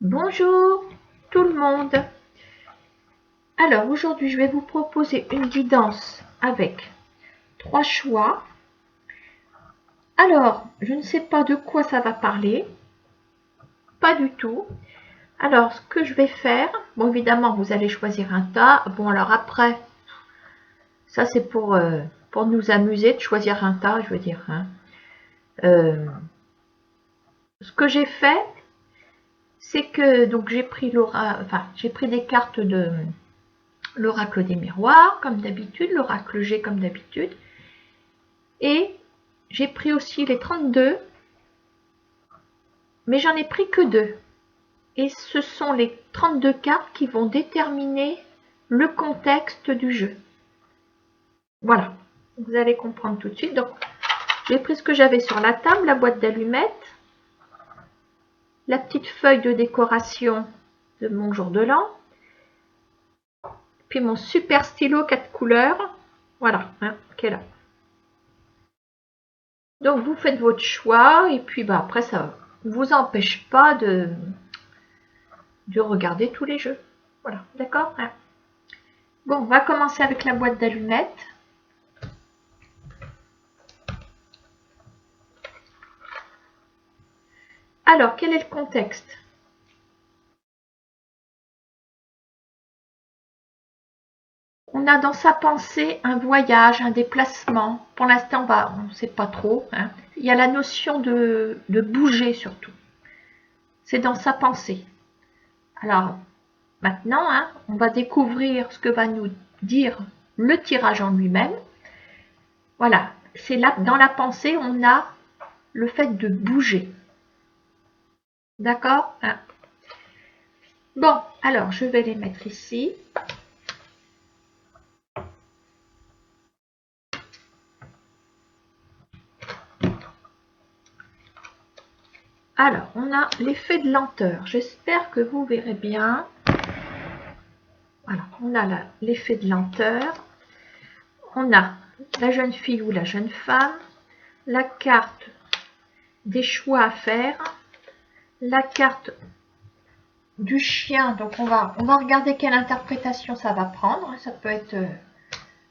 Bonjour tout le monde. Alors aujourd'hui je vais vous proposer une guidance avec 3 choix. Alors je ne sais pas de quoi ça va parler, pas du tout. Alors ce que je vais faire, bon évidemment vous allez choisir un tas. Bon alors après, ça c'est pour nous amuser de choisir un tas, je veux dire. Ce que j'ai fait, c'est que donc j'ai pris des cartes de l'oracle des miroirs, comme d'habitude, l'oracle G comme d'habitude. Et j'ai pris aussi les 32, mais j'en ai pris que 2. Et ce sont les 32 cartes qui vont déterminer le contexte du jeu. Voilà, vous allez comprendre tout de suite. Donc, j'ai pris ce que j'avais sur la table, la boîte d'allumettes, la petite feuille de décoration de mon jour de l'an, puis mon super stylo 4 couleurs, voilà, qui est là. Donc vous faites votre choix et puis après ça ne vous empêche pas de regarder tous les jeux. Voilà, d'accord. Bon, on va commencer avec la boîte d'allumettes. Alors, quel est le contexte? On a dans sa pensée un voyage, un déplacement. Pour l'instant, on ne sait pas trop. Il y a la notion de bouger surtout. C'est dans sa pensée. Alors, maintenant, on va découvrir ce que va nous dire le tirage en lui-même. Voilà, c'est là, dans la pensée, on a le fait de bouger. D'accord? Bon, alors, je vais les mettre ici. Alors, on a l'effet de lenteur. J'espère que vous verrez bien. Voilà, on a l'effet de lenteur. On a la jeune fille ou la jeune femme, la carte des choix à faire, la carte du chien. Donc, on va regarder quelle interprétation ça va prendre. Ça peut être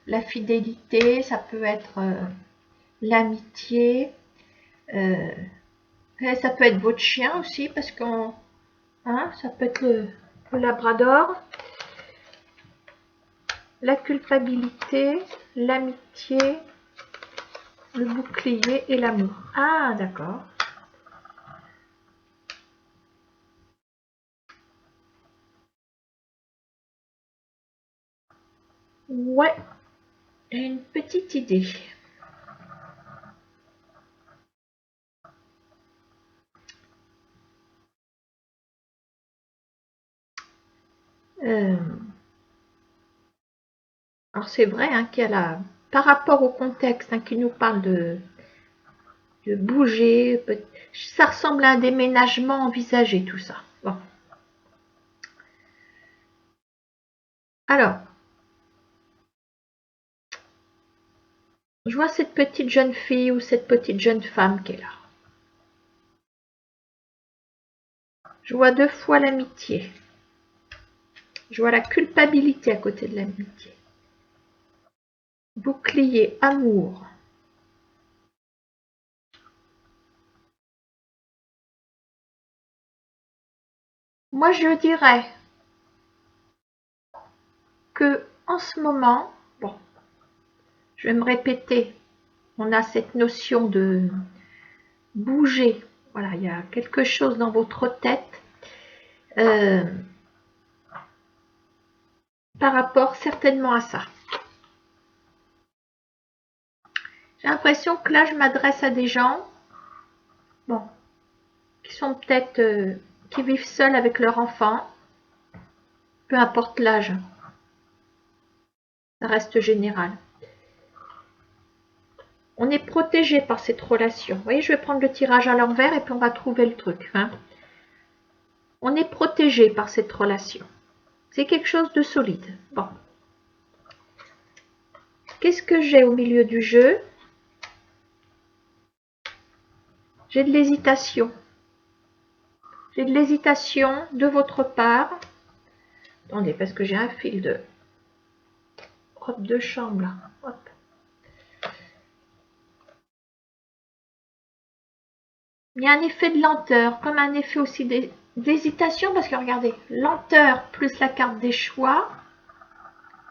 la fidélité, ça peut être l'amitié. Ça peut être votre chien aussi, parce que ça peut être le labrador. La culpabilité, l'amitié, le bouclier et l'amour. Ah, d'accord. Ouais, j'ai une petite idée. Alors c'est vrai qu'il y a par rapport au contexte qui nous parle de bouger, ça ressemble à un déménagement envisagé tout ça. Bon. Alors, je vois cette petite jeune fille ou cette petite jeune femme qui est là. Je vois 2 fois l'amitié. Je vois la culpabilité à côté de l'amitié. Bouclier, amour. Moi, je dirais que en ce moment, bon, je vais me répéter, on a cette notion de bouger. Voilà, il y a quelque chose dans votre tête par rapport certainement à ça. J'ai l'impression que là, je m'adresse à des gens, bon, qui sont peut-être, qui vivent seuls avec leur enfant, peu importe l'âge, ça reste général. On est protégé par cette relation. Vous voyez, je vais prendre le tirage à l'envers et puis on va trouver le truc. On est protégé par cette relation. C'est quelque chose de solide. Bon. Qu'est-ce que j'ai au milieu du jeu? J'ai de l'hésitation. J'ai de l'hésitation de votre part. Attendez, parce que j'ai un fil de robe de chambre là. Hop. Il y a un effet de lenteur, comme un effet aussi d'hésitation, parce que regardez, lenteur plus la carte des choix,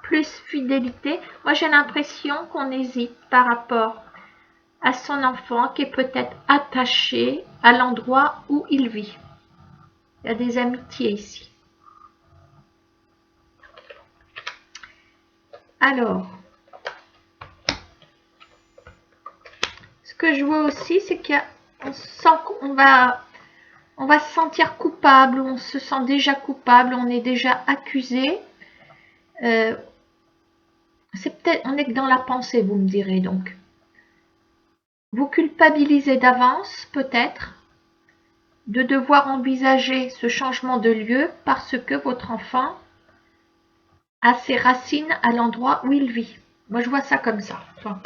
plus fidélité. Moi, j'ai l'impression qu'on hésite par rapport à son enfant qui est peut-être attaché à l'endroit où il vit. Il y a des amitiés ici. Alors, ce que je vois aussi, c'est qu'on sent qu'on va se sentir coupable, on se sent déjà coupable, on est déjà accusé. C'est peut-être, on est que dans la pensée, vous me direz donc. Vous culpabilisez d'avance, peut-être, de devoir envisager ce changement de lieu parce que votre enfant a ses racines à l'endroit où il vit. Moi, je vois ça comme ça. Enfin.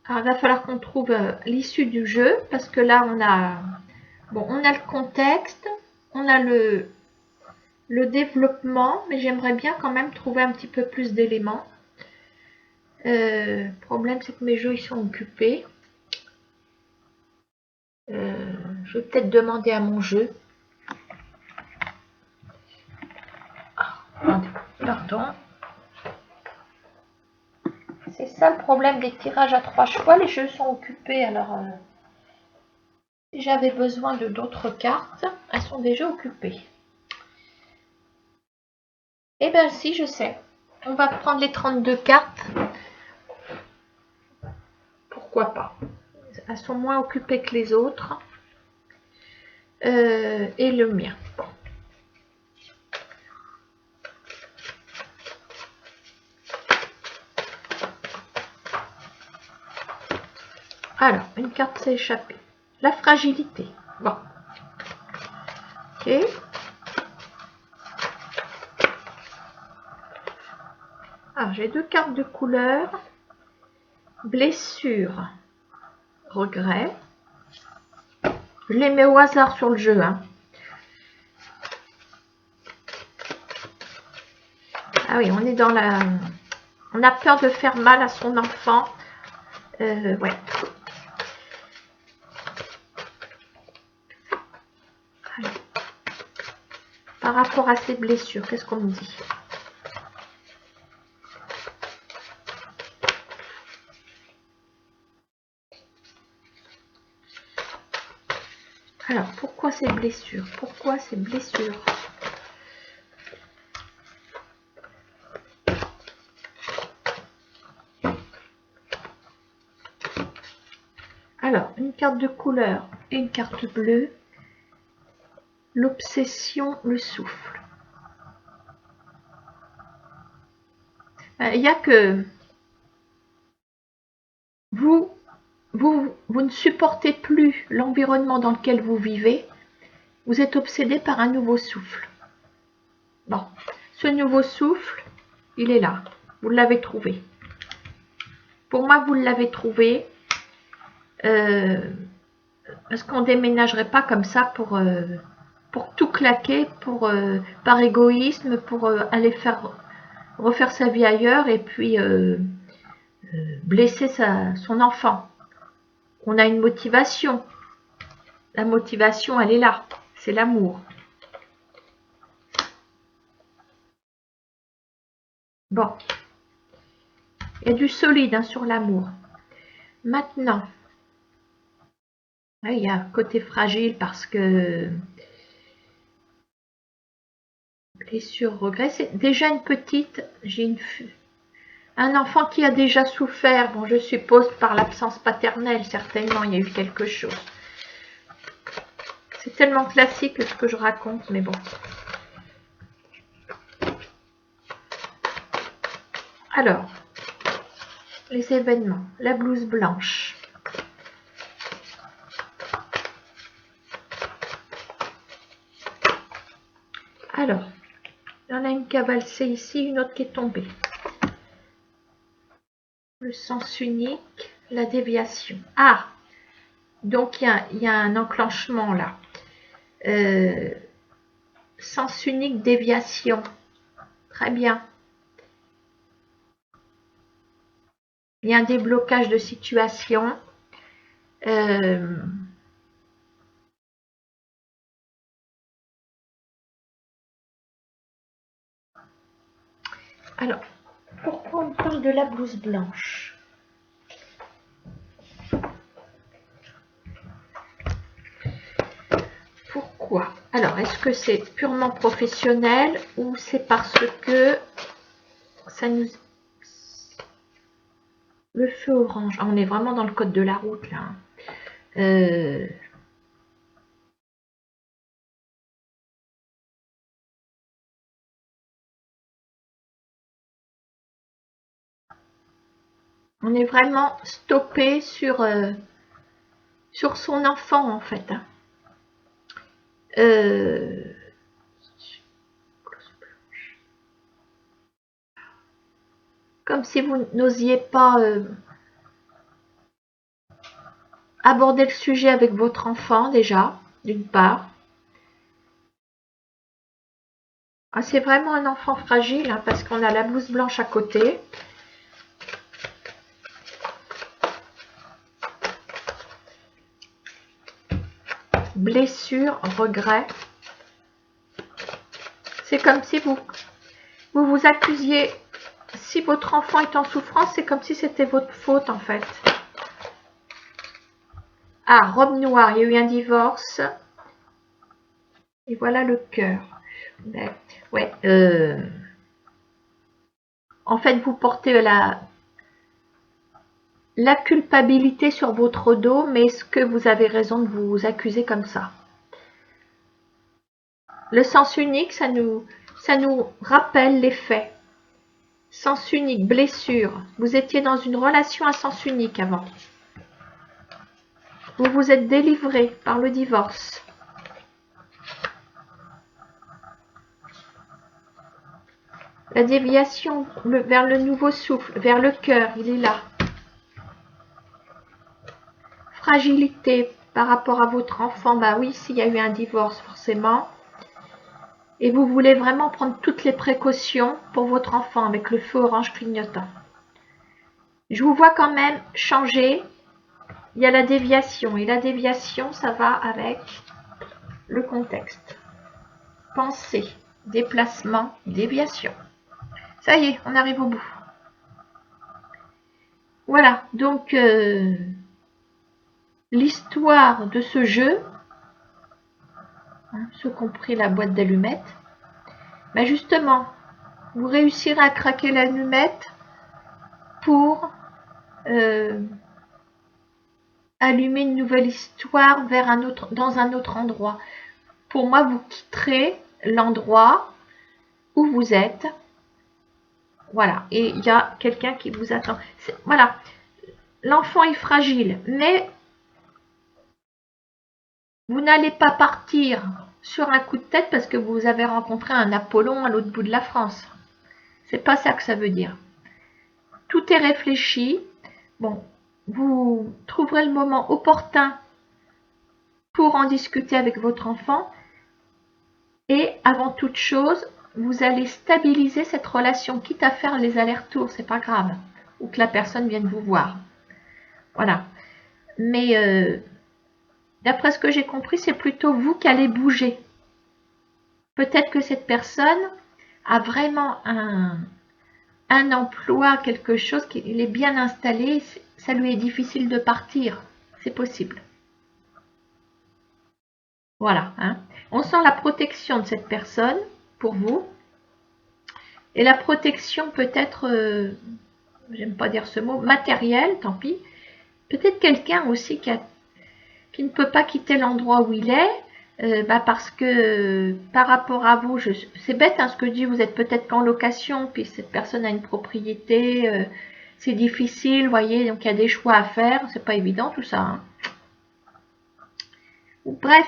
Alors, il va falloir qu'on trouve l'issue du jeu parce que là, on a le contexte, on a le développement, mais j'aimerais bien quand même trouver un petit peu plus d'éléments. Le problème, c'est que mes jeux ils sont occupés. Je vais peut-être demander à mon jeu. Pardon. C'est ça le problème des tirages à 3 choix. Les jeux sont occupés. Alors, si j'avais besoin de d'autres cartes, elles sont déjà occupées. Eh bien, si, je sais. On va prendre les 32 cartes. Pourquoi pas? Elles sont moins occupées que les autres. Et le mien. Bon. Alors, une carte s'est échappée. La fragilité. Bon. Ok. Alors, j'ai 2 cartes de couleur. Blessure. Regret. Je les mets au hasard sur le jeu. Hein. Ah oui, on est dans la... On a peur de faire mal à son enfant. Ouais. Alors, par rapport à ses blessures, qu'est-ce qu'on me dit? Alors, pourquoi ces blessures? Pourquoi ces blessures? Alors, une carte de couleur et une carte bleue. L'obsession, le souffle. Il n'y a que vous ne supportez plus l'environnement dans lequel vous vivez. Vous êtes obsédé par un nouveau souffle. Bon, ce nouveau souffle, il est là. Vous l'avez trouvé. Pour moi, vous l'avez trouvé. Parce qu'on ne déménagerait pas comme ça pour tout claquer, par égoïsme, pour aller refaire sa vie ailleurs et puis blesser son enfant. On a une motivation. La motivation, elle est là. C'est l'amour. Bon. Il y a du solide hein, sur l'amour. Maintenant, il y a un côté fragile parce que blessure, regret, c'est déjà une petite, un enfant qui a déjà souffert, bon je suppose par l'absence paternelle, certainement il y a eu quelque chose. C'est tellement classique ce que je raconte, mais bon. Alors, les événements, la blouse blanche. Alors, il y en a une qui a valsé ici, une autre qui est tombée. Le sens unique, la déviation. Ah, Donc, il y a un enclenchement là. Sens unique, déviation. Très bien. Il y a un déblocage de situation. Alors, pourquoi on parle de la blouse blanche? Pourquoi? Alors, est-ce que c'est purement professionnel ou c'est parce que ça nous... Le feu orange, on est vraiment dans le code de la route là. On est vraiment stoppé sur son enfant en fait. Comme si vous n'osiez pas aborder le sujet avec votre enfant déjà, d'une part. Ah, c'est vraiment un enfant fragile hein, parce qu'on a la blouse blanche à côté. Blessure, regret. C'est comme si vous vous accusiez, si votre enfant est en souffrance, c'est comme si c'était votre faute en fait. Ah, robe noire, il y a eu un divorce. Et voilà le cœur. Ouais, en fait, vous portez la culpabilité sur votre dos, mais est-ce que vous avez raison de vous accuser comme ça? Le sens unique, ça nous rappelle les faits. Sens unique, blessure. Vous étiez dans une relation à sens unique avant. Vous vous êtes délivré par le divorce. La déviation vers le nouveau souffle, vers le cœur, il est là. Fragilité par rapport à votre enfant, bah oui, s'il y a eu un divorce, forcément. Et vous voulez vraiment prendre toutes les précautions pour votre enfant avec le feu orange clignotant. Je vous vois quand même changer. Il y a la déviation. Et la déviation, ça va avec le contexte. Pensée, déplacement, déviation. Ça y est, on arrive au bout. Voilà, donc l'histoire de ce jeu, ceux qui ont pris la boîte d'allumettes, ben justement, vous réussirez à craquer l'allumette pour allumer une nouvelle histoire vers dans un autre endroit. Pour moi, vous quitterez l'endroit où vous êtes. Voilà, et il y a quelqu'un qui vous attend. Voilà, l'enfant est fragile, mais vous n'allez pas partir sur un coup de tête parce que vous avez rencontré un Apollon à l'autre bout de la France. C'est pas ça que ça veut dire. Tout est réfléchi. Bon, vous trouverez le moment opportun pour en discuter avec votre enfant. Et avant toute chose, vous allez stabiliser cette relation, quitte à faire les allers-retours, c'est pas grave. Ou que la personne vienne vous voir. Voilà. Mais d'après ce que j'ai compris, c'est plutôt vous qui allez bouger. Peut-être que cette personne a vraiment un emploi, quelque chose, qu'il est bien installé, ça lui est difficile de partir. C'est possible. Voilà. Hein. On sent la protection de cette personne pour vous. Et la protection peut-être, j'aime pas dire ce mot, matérielle, tant pis. Peut-être quelqu'un aussi qui ne peut pas quitter l'endroit où il est, parce que par rapport à vous, c'est bête hein, ce que je dis, vous êtes peut-être qu'en location, puis cette personne a une propriété, c'est difficile, vous voyez, donc il y a des choix à faire, c'est pas évident tout ça. Hein. Bref,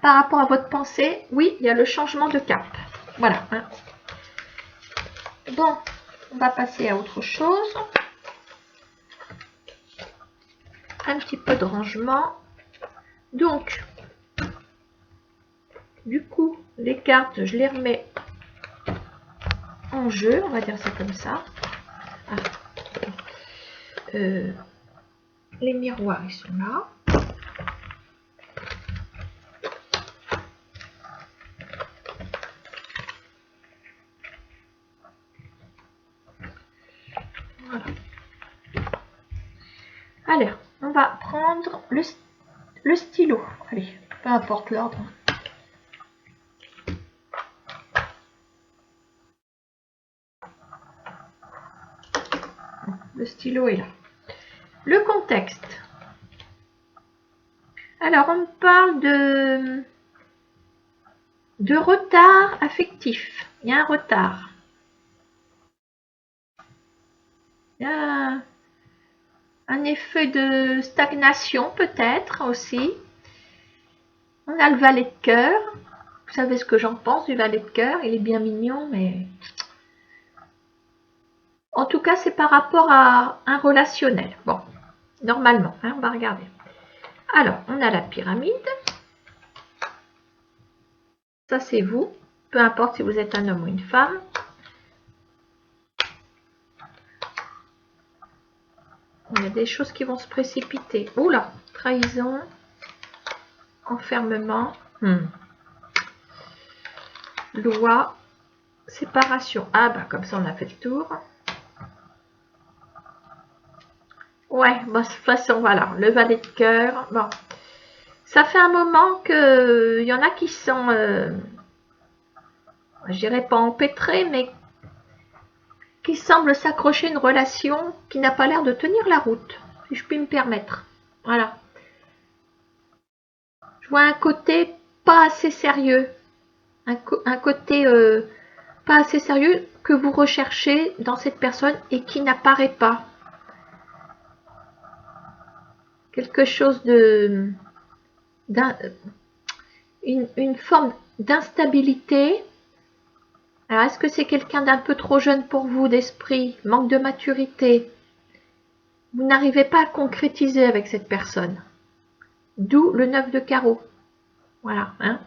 par rapport à votre pensée, oui, il y a le changement de cap. Voilà. Hein. Bon, on va passer à autre chose. Un petit peu de rangement. Donc, du coup, les cartes, je les remets en jeu, on va dire ça comme ça. Ah. Les miroirs, ils sont là. Voilà. Alors, on va prendre le stylo. Allez, peu importe l'ordre. Le stylo est là. Le contexte. Alors, on parle de retard affectif. Il y a un retard. Il y a un effet de stagnation peut-être aussi. On a le valet de cœur. Vous savez ce que j'en pense du valet de cœur. Il est bien mignon, mais... En tout cas, c'est par rapport à un relationnel. Bon, normalement, hein, on va regarder. Alors, on a la pyramide. Ça, c'est vous. Peu importe si vous êtes un homme ou une femme. Il y a des choses qui vont se précipiter. Oula, trahison, enfermement, loi, séparation. Ah, bah, comme ça, on a fait le tour. Ouais, bon, de toute façon, voilà, le valet de cœur. Bon, ça fait un moment que il y en a qui sont, je dirais pas empêtrés, mais qui semblent s'accrocher à une relation qui n'a pas l'air de tenir la route, si je puis me permettre. Voilà. Je vois un côté pas assez sérieux, un côté pas assez sérieux que vous recherchez dans cette personne et qui n'apparaît pas. Quelque chose de... une forme d'instabilité. Alors, est-ce que c'est quelqu'un d'un peu trop jeune pour vous d'esprit, manque de maturité? Vous n'arrivez pas à concrétiser avec cette personne. D'où le 9 de carreau. Voilà. Hein.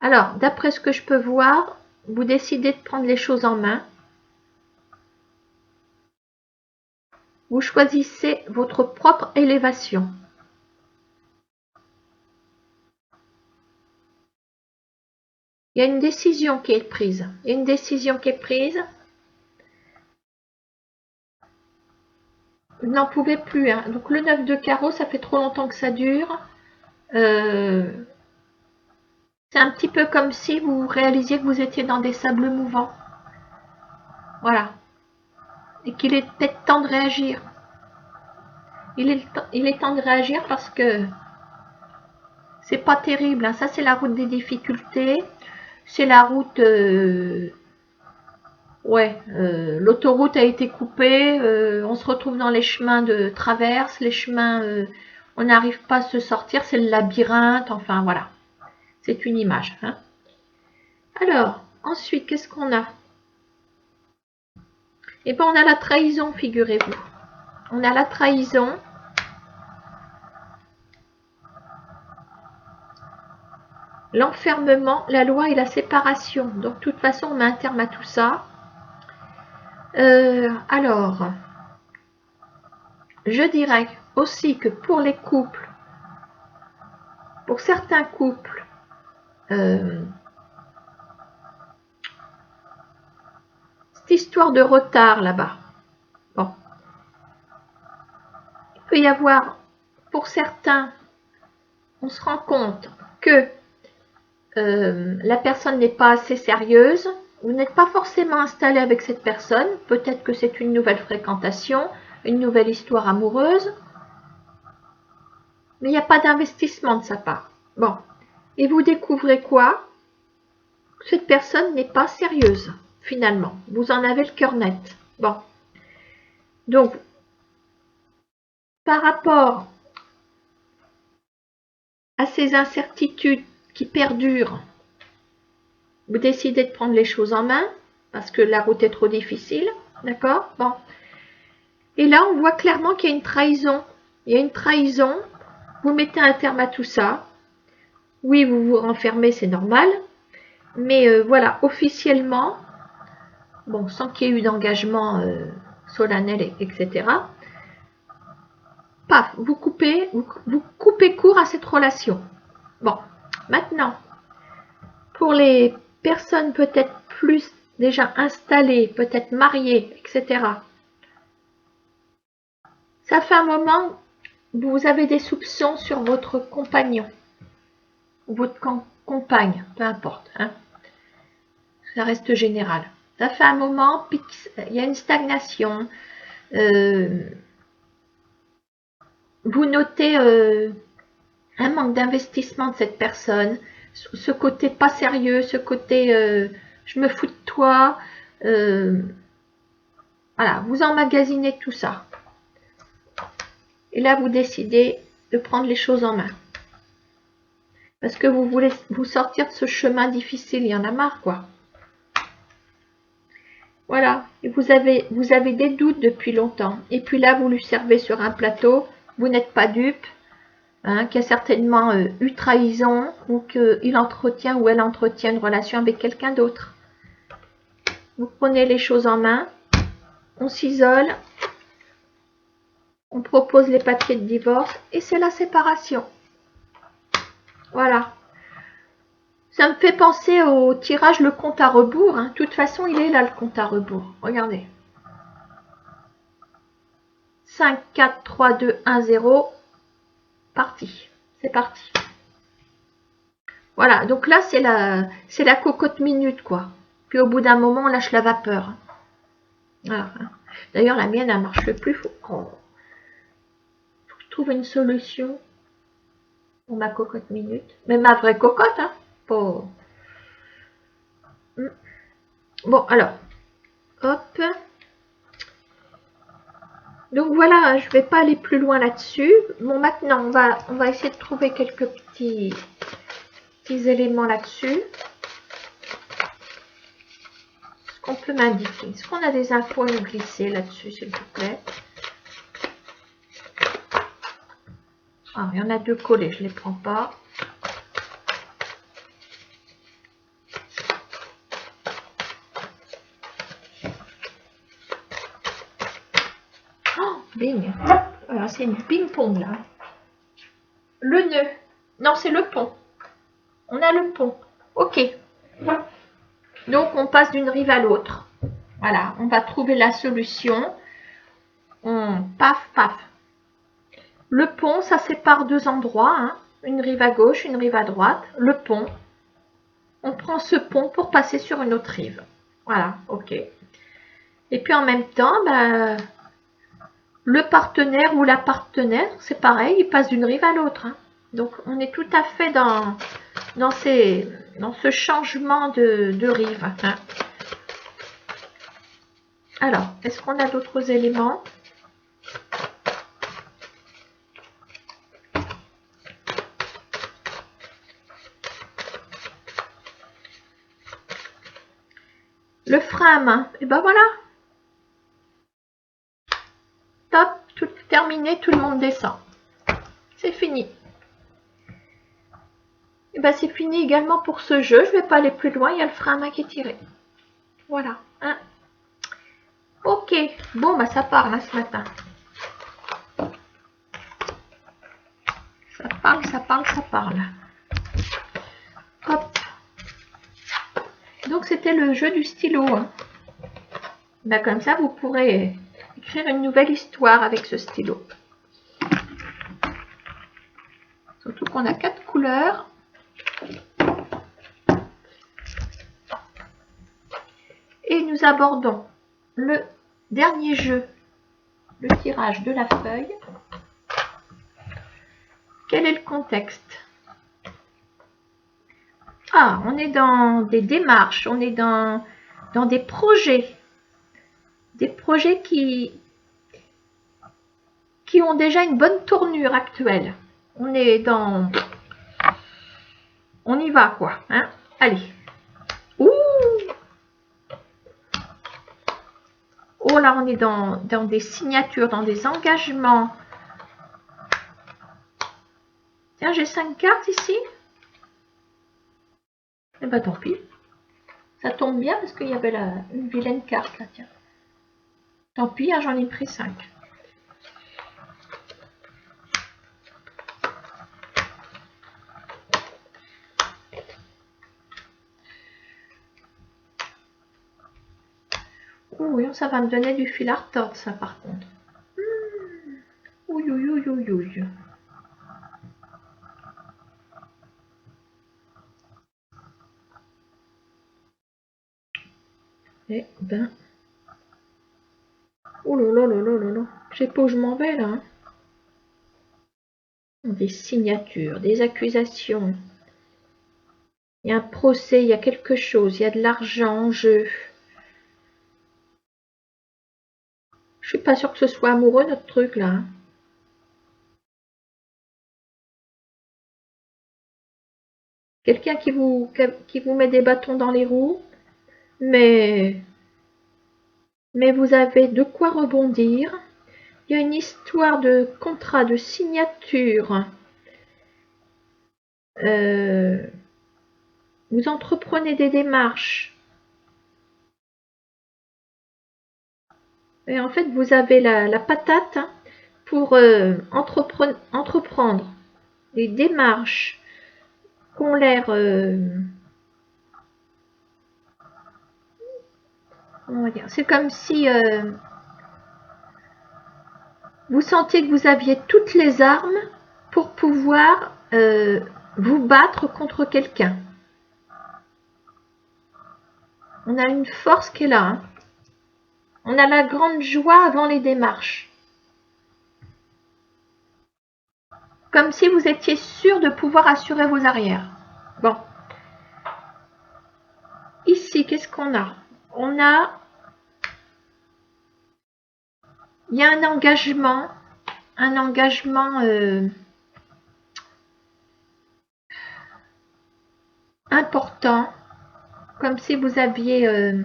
Alors, d'après ce que je peux voir, vous décidez de prendre les choses en main. Vous choisissez votre propre élévation. Il y a une décision qui est prise. Il y a une décision qui est prise. Vous n'en pouvez plus. Hein. Donc le 9 de carreau, ça fait trop longtemps que ça dure. C'est un petit peu comme si vous réalisiez que vous étiez dans des sables mouvants. Voilà. Et qu'il est peut-être temps de réagir. Il est temps de réagir parce que c'est pas terrible. Hein. Ça, c'est la route des difficultés. C'est la route... l'autoroute a été coupée. On se retrouve dans les chemins de traverse. Les chemins... on n'arrive pas à se sortir. C'est le labyrinthe. Enfin, voilà. C'est une image. Hein. Alors, ensuite, qu'est-ce qu'on a? Eh bien, on a la trahison, figurez-vous. On a la trahison. L'enfermement, la loi et la séparation. Donc, de toute façon, on met un terme à tout ça. Alors, je dirais aussi que pour les couples, pour certains couples, cette histoire de retard là-bas, bon, il peut y avoir, pour certains, on se rend compte que la personne n'est pas assez sérieuse, vous n'êtes pas forcément installé avec cette personne, peut-être que c'est une nouvelle fréquentation, une nouvelle histoire amoureuse, mais il n'y a pas d'investissement de sa part. Bon, et vous découvrez quoi? Cette personne n'est pas sérieuse, finalement. Vous en avez le cœur net. Bon, donc, par rapport à ces incertitudes qui perdurent, vous décidez de prendre les choses en main, parce que la route est trop difficile, d'accord? Bon. Et là, on voit clairement qu'il y a une trahison. il y a une trahison, vous mettez un terme à tout ça. Oui, vous vous renfermez, c'est normal. Mais voilà, officiellement, bon, sans qu'il y ait eu d'engagement solennel, etc. Paf, vous coupez court à cette relation. Bon, maintenant, pour les personnes peut-être plus déjà installées, peut-être mariées, etc. Ça fait un moment, vous avez des soupçons sur votre compagnon, ou votre compagne, peu importe. Hein. Ça reste général. Ça fait un moment, il y a une stagnation. Vous notez un manque d'investissement de cette personne, ce côté pas sérieux, ce côté je me fous de toi. Voilà, vous emmagasinez tout ça. Et là, vous décidez de prendre les choses en main. Parce que vous voulez vous sortir de ce chemin difficile, il y en a marre, quoi. Voilà, et vous avez des doutes depuis longtemps. Et puis là, vous lui servez sur un plateau, vous n'êtes pas dupe, hein, qu'il y a certainement eu trahison, ou qu'il entretient ou elle entretient une relation avec quelqu'un d'autre. Vous prenez les choses en main, on s'isole, on propose les papiers de divorce, et c'est la séparation. Voilà. Ça me fait penser au tirage le compte à rebours. Hein. De toute façon, il est là le compte à rebours. Regardez. 5, 4, 3, 2, 1, 0. Parti. C'est parti. Voilà. Donc là, c'est la cocotte minute, quoi. Puis au bout d'un moment, on lâche la vapeur. Voilà. D'ailleurs, la mienne, elle marche plus. Faut que je trouve une solution pour ma cocotte minute. Mais ma vraie cocotte, hein. Pour... Bon, alors. Hop. Donc voilà, je ne vais pas aller plus loin là-dessus. Bon, maintenant, on va essayer de trouver quelques petits éléments là-dessus. Est-ce qu'on peut m'indiquer? Est-ce qu'on a des infos à nous glisser là-dessus, s'il vous plaît? Ah, il y en a deux collés, je ne les prends pas. Oh, bing. Alors, c'est une ping-pong, là. Le nœud. Non, c'est le pont. On a le pont. Ok. Donc, on passe d'une rive à l'autre. Voilà, on va trouver la solution. Paf, paf. Le pont, ça sépare deux endroits. Hein. Une rive à gauche, une rive à droite. Le pont. On prend ce pont pour passer sur une autre rive. Voilà, ok. Et puis en même temps, ben, le partenaire ou la partenaire, c'est pareil, il passe d'une rive à l'autre. Hein. Donc, on est tout à fait dans ce changement de rive. Hein. Alors, est-ce qu'on a d'autres éléments? Le frein à main, et ben voilà. Top, tout terminé, tout le monde descend. C'est fini. Et ben c'est fini également pour ce jeu. Je ne vais pas aller plus loin, il y a le frein à main qui est tiré. Voilà. Hein. Ok, bon, bah ça parle hein, ce matin. Ça parle, ça parle, ça parle. Hop. Donc c'était le jeu du stylo. Hein. Ben, comme ça, vous pourrez écrire une nouvelle histoire avec ce stylo. Surtout qu'on a 4 couleurs. Et nous abordons le dernier jeu, le tirage de la feuille. Quel est le contexte? Ah, on est dans des démarches, on est dans des projets qui ont déjà une bonne tournure actuelle. On est dans... On y va, quoi. Hein? Allez. Ouh! Oh là, on est dans des signatures, dans des engagements. j'ai 5 cartes ici. Eh ben tant pis. Ça tombe bien parce qu'il y avait une vilaine carte là, tiens. Tant pis, hein, j'en ai pris 5. Oui, ça va me donner du fil à retordre, ça, par contre. Ouh, ouh, ouh, ouh, ouh. Eh ben... Oh là là là là là là. Je sais pas où je m'en vais, là. Hein. Des signatures, des accusations. Il y a un procès, il y a quelque chose, il y a de l'argent en jeu. Je suis pas sûre que ce soit amoureux, notre truc, là. Hein. Quelqu'un qui vous met des bâtons dans les roues, mais vous avez de quoi rebondir. Il y a une histoire de contrat, de signature. Vous entreprenez des démarches. Et en fait, vous avez la patate pour entreprendre des démarches qui ont l'air... c'est comme si vous sentiez que vous aviez toutes les armes pour pouvoir vous battre contre quelqu'un. On a une force qui est là. Hein. On a la grande joie avant les démarches. Comme si vous étiez sûr de pouvoir assurer vos arrières. Bon. Ici, qu'est-ce qu'on a? On a... Il y a un engagement important, comme si vous aviez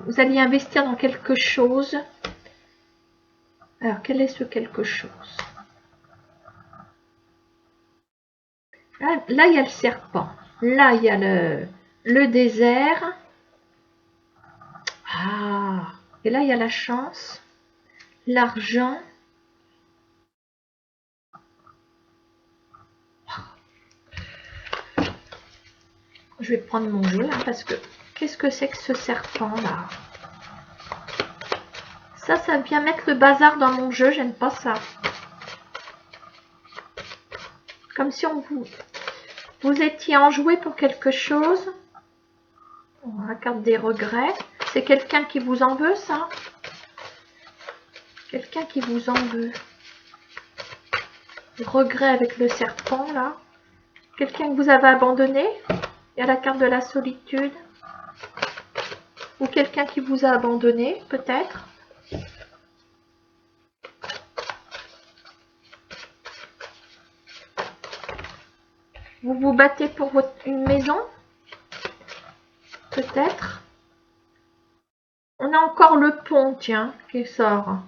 vous alliez investir dans quelque chose. Alors, quel est ce quelque chose? Là, il y a le serpent. Là, il y a le désert. Ah, et là, il y a la chance, l'argent. Je vais prendre mon jeu là, parce que qu'est-ce que c'est que ce serpent là? Ça vient mettre le bazar dans mon jeu, j'aime pas ça. Comme si vous étiez enjoué pour quelque chose. La carte des regrets. C'est quelqu'un qui vous en veut, ça? Quelqu'un qui vous en veut. Regret avec le serpent, là. Quelqu'un que vous avez abandonné. Il y a la carte de la solitude. Ou quelqu'un qui vous a abandonné, peut-être. Vous vous battez pour une maison. Peut-être. On a encore le pont, tiens, qui sort.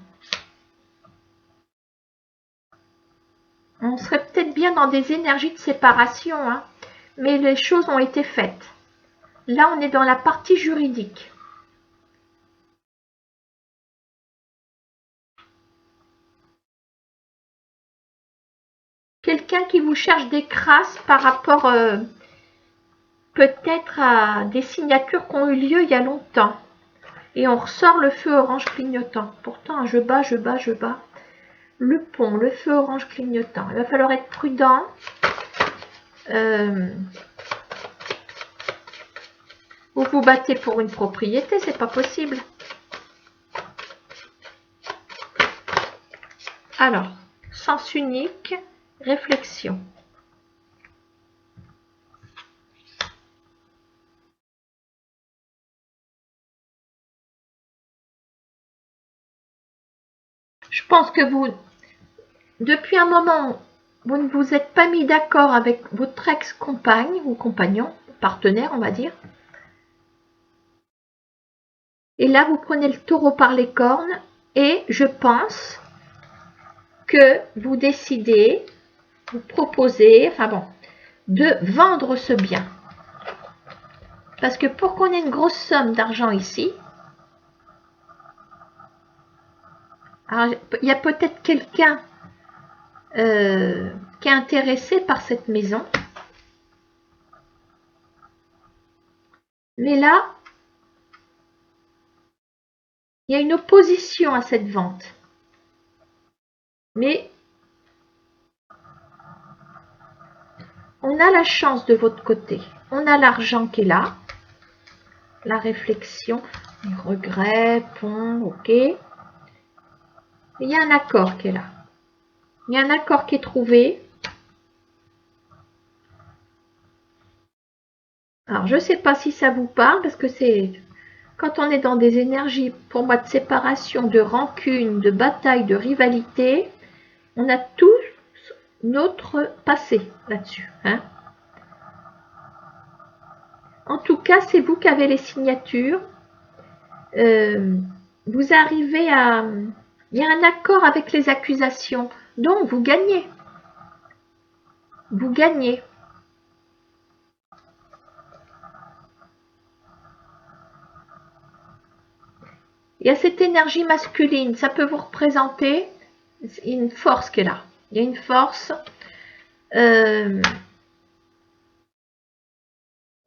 On serait peut-être bien dans des énergies de séparation, hein, mais les choses ont été faites. Là, on est dans la partie juridique. Quelqu'un qui vous cherche des crasses par rapport peut-être à des signatures qui ont eu lieu il y a longtemps. Et on ressort le feu orange clignotant. Pourtant, je bats. Le pont, le feu orange clignotant. Il va falloir être prudent. Vous vous battez pour une propriété, c'est pas possible. Alors, sens unique, réflexion. Je pense que vous, depuis un moment, vous ne vous êtes pas mis d'accord avec votre ex-compagne ou compagnon, partenaire, on va dire. Et là, vous prenez le taureau par les cornes et je pense que vous décidez, vous proposez, enfin bon, de vendre ce bien. Parce que pour qu'on ait une grosse somme d'argent ici, alors, il y a peut-être quelqu'un qui est intéressé par cette maison. Mais là, il y a une opposition à cette vente. Mais on a la chance de votre côté. On a l'argent qui est là. La réflexion, les regrets, pont, ok. Et il y a un accord qui est là. Il y a un accord qui est trouvé. Alors, je ne sais pas si ça vous parle, parce que c'est quand on est dans des énergies, pour moi, de séparation, de rancune, de bataille, de rivalité, on a tous notre passé là-dessus. Hein. En tout cas, c'est vous qui avez les signatures. Vous arrivez à... Il y a un accord avec les accusations. Donc, vous gagnez. Vous gagnez. Il y a cette énergie masculine. Ça peut vous représenter une force qui est là. Il y a une force. On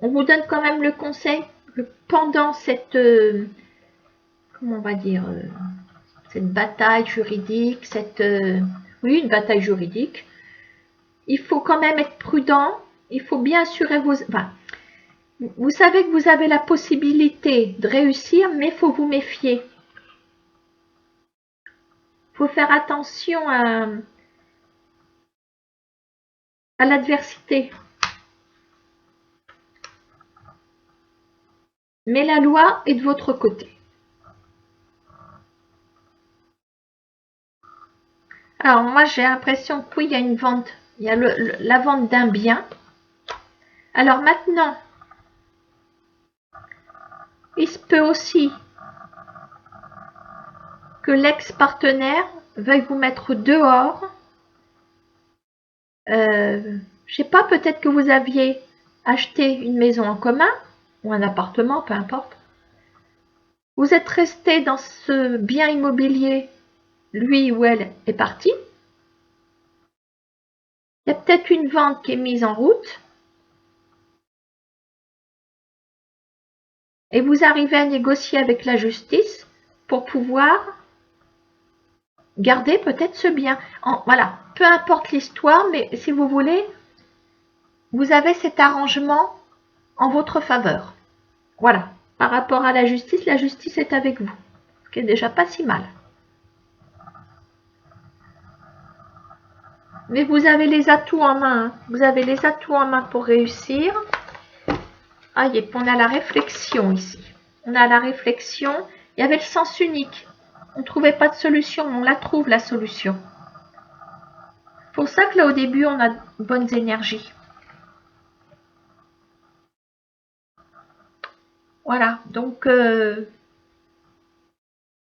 vous donne quand même le conseil que pendant cette... comment on va dire cette bataille juridique, oui, une bataille juridique, il faut quand même être prudent, il faut bien assurer vos... Enfin, vous savez que vous avez la possibilité de réussir, mais il faut vous méfier. Il faut faire attention à l'adversité. Mais la loi est de votre côté. Alors moi j'ai l'impression que oui, il y a une vente, il y a la vente d'un bien. Alors maintenant, il se peut aussi que l'ex-partenaire veuille vous mettre dehors. Je sais pas, peut-être que vous aviez acheté une maison en commun ou un appartement, peu importe. Vous êtes resté dans ce bien immobilier, lui ou elle est parti. Il y a peut-être une vente qui est mise en route. Et vous arrivez à négocier avec la justice pour pouvoir garder peut-être ce bien. Voilà, peu importe l'histoire, mais si vous voulez, vous avez cet arrangement en votre faveur. Voilà, par rapport à la justice est avec vous, ce qui est déjà pas si mal. Mais vous avez les atouts en main, hein. Vous avez les atouts en main pour réussir. Ah, et puis on a la réflexion ici. On a la réflexion. Il y avait le sens unique. On ne trouvait pas de solution, on la trouve la solution. C'est pour ça que là au début on a de bonnes énergies. Voilà, donc il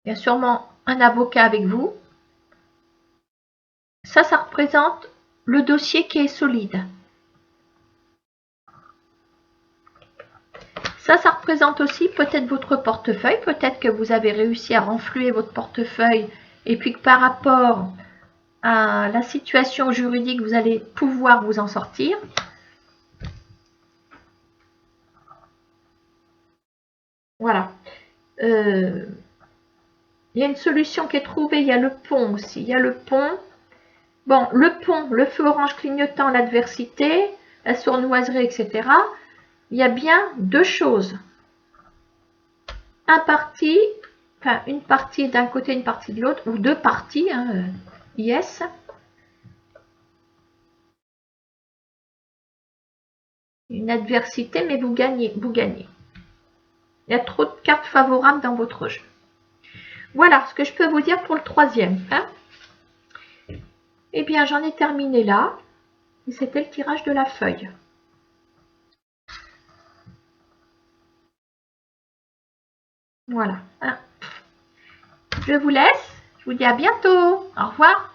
y a sûrement un avocat avec vous. Ça représente le dossier qui est solide. Ça représente aussi peut-être votre portefeuille. Peut-être que vous avez réussi à renflouer votre portefeuille et puis que par rapport à la situation juridique, vous allez pouvoir vous en sortir. Voilà. Il y a une solution qui est trouvée. Il y a le pont aussi. Il y a le pont. Bon, le pont, le feu orange clignotant, l'adversité, la sournoiserie, etc. Il y a bien deux choses. Une partie d'un côté, une partie de l'autre, ou deux parties, hein, yes. Une adversité, mais vous gagnez, vous gagnez. Il y a trop de cartes favorables dans votre jeu. Voilà ce que je peux vous dire pour le troisième. Hein. Eh bien, j'en ai terminé là. Et c'était le tirage de la feuille. Voilà. Je vous laisse. Je vous dis à bientôt. Au revoir.